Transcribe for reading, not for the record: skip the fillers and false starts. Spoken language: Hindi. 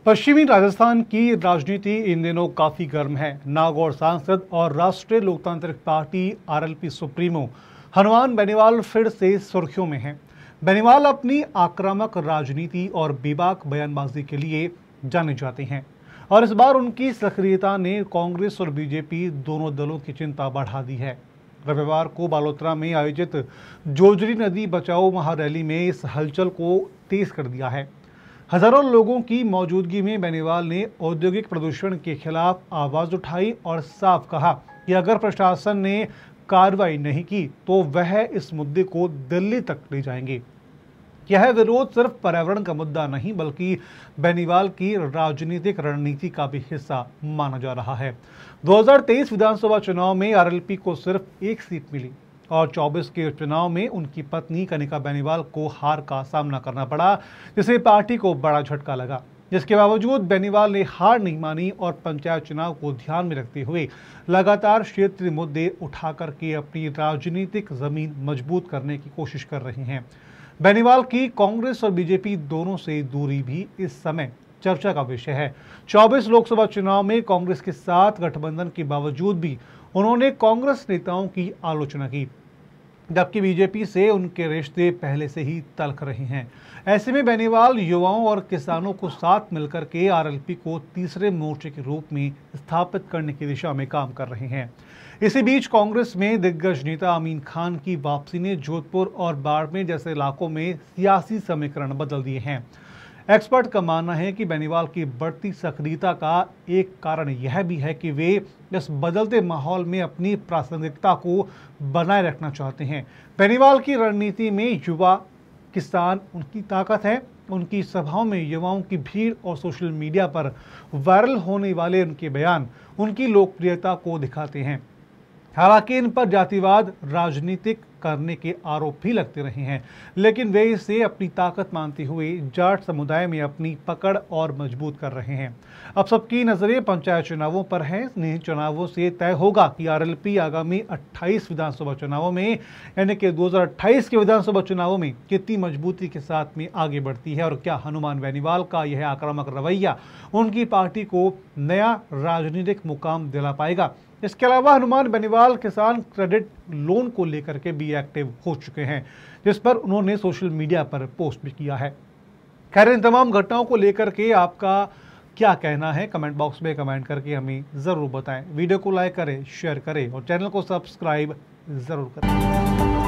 पश्चिमी राजस्थान की राजनीति इन दिनों काफी गर्म है। नागौर सांसद और राष्ट्रीय लोकतांत्रिक party RLP supremo Hanuman Beniwal फिर से सुर्खियों में हैं। बेनीवाल अपनी आक्रामक राजनीति और बेबाक बयानबाजी के लिए जाने जाते हैं और इस बार उनकी सक्रियता ने कांग्रेस और बीजेपी दोनों दलों की चिंता बढ़ा दी है। रविवार को बालोतरा में आयोजित जोजरी नदी बचाओ महारैली में इस हलचल को तेज कर दिया है। हजारों लोगों की मौजूदगी में बेनीवाल ने औद्योगिक प्रदूषण के खिलाफ आवाज उठाई और साफ कहा कि अगर प्रशासन ने कार्रवाई नहीं की तो वह इस मुद्दे को दिल्ली तक ले जाएंगे। यह विरोध सिर्फ पर्यावरण का मुद्दा नहीं बल्कि बेनीवाल की राजनीतिक रणनीति का भी हिस्सा माना जा रहा है। 2023 विधानसभा चुनाव में आरएलपी को सिर्फ एक सीट मिली और 24 के चुनाव में उनकी पत्नी कनिका बेनीवाल को हार का सामना करना पड़ा, जिससे पार्टी को बड़ा झटका लगा। जिसके बावजूद बेनीवाल ने हार नहीं मानी और पंचायत चुनाव को ध्यान में रखते हुए लगातार क्षेत्रीय मुद्दे उठा करके अपनी राजनीतिक जमीन मजबूत करने की कोशिश कर रहे हैं। बेनीवाल की कांग्रेस और बीजेपी दोनों से दूरी भी इस समय चर्चा का विषय है। 24 लोकसभा चुनाव में कांग्रेस के साथ गठबंधन के बावजूद भी उन्होंने कांग्रेस नेताओं की आलोचना की, जबकि बीजेपी से उनके रिश्ते पहले से ही तल्ख रहे हैं। ऐसे में बेनीवाल युवाओं और किसानों को साथ मिलकर के आरएलपी को तीसरे मोर्चे के रूप में स्थापित करने की दिशा में काम कर रहे हैं। इसी बीच कांग्रेस में दिग्गज नेता अमीन खान की वापसी ने जोधपुर और बाड़मेर जैसे इलाकों में सियासी समीकरण बदल दिए हैं। एक्सपर्ट का मानना है कि बेनीवाल की बढ़ती सक्रियता का एक कारण यह भी है कि वे इस बदलते माहौल में अपनी प्रासंगिकता को बनाए रखना चाहते हैं। बेनीवाल की रणनीति में युवा किसान उनकी ताकत है। उनकी सभाओं में युवाओं की भीड़ और सोशल मीडिया पर वायरल होने वाले उनके बयान उनकी लोकप्रियता को दिखाते हैं। हालांकि इन पर जातिवाद राजनीतिक करने के आरोप भी लगते रहे हैं, लेकिन वे इसे अपनी ताकत मानते हुए जाट समुदाय में अपनी पकड़ और मजबूत कर रहे हैं। अब सबकी नजरें पंचायत चुनावों पर हैं। इन चुनावों से तय होगा कि आरएलपी आगामी 28 विधानसभा चुनावों में यानी कि 2028 के विधानसभा चुनावों में कितनी मजबूती के साथ में आगे बढ़ती है और क्या हनुमान बेनीवाल का यह आक्रामक रवैया उनकी पार्टी को नया राजनीतिक मुकाम दिला पाएगा। इसके अलावा हनुमान बेनीवाल किसान क्रेडिट लोन को लेकर के भी एक्टिव हो चुके हैं, जिस पर उन्होंने सोशल मीडिया पर पोस्ट भी किया है। खैर, इन तमाम घटनाओं को लेकर के आपका क्या कहना है, कमेंट बॉक्स में कमेंट करके हमें जरूर बताएं। वीडियो को लाइक करें, शेयर करें और चैनल को सब्सक्राइब जरूर करें।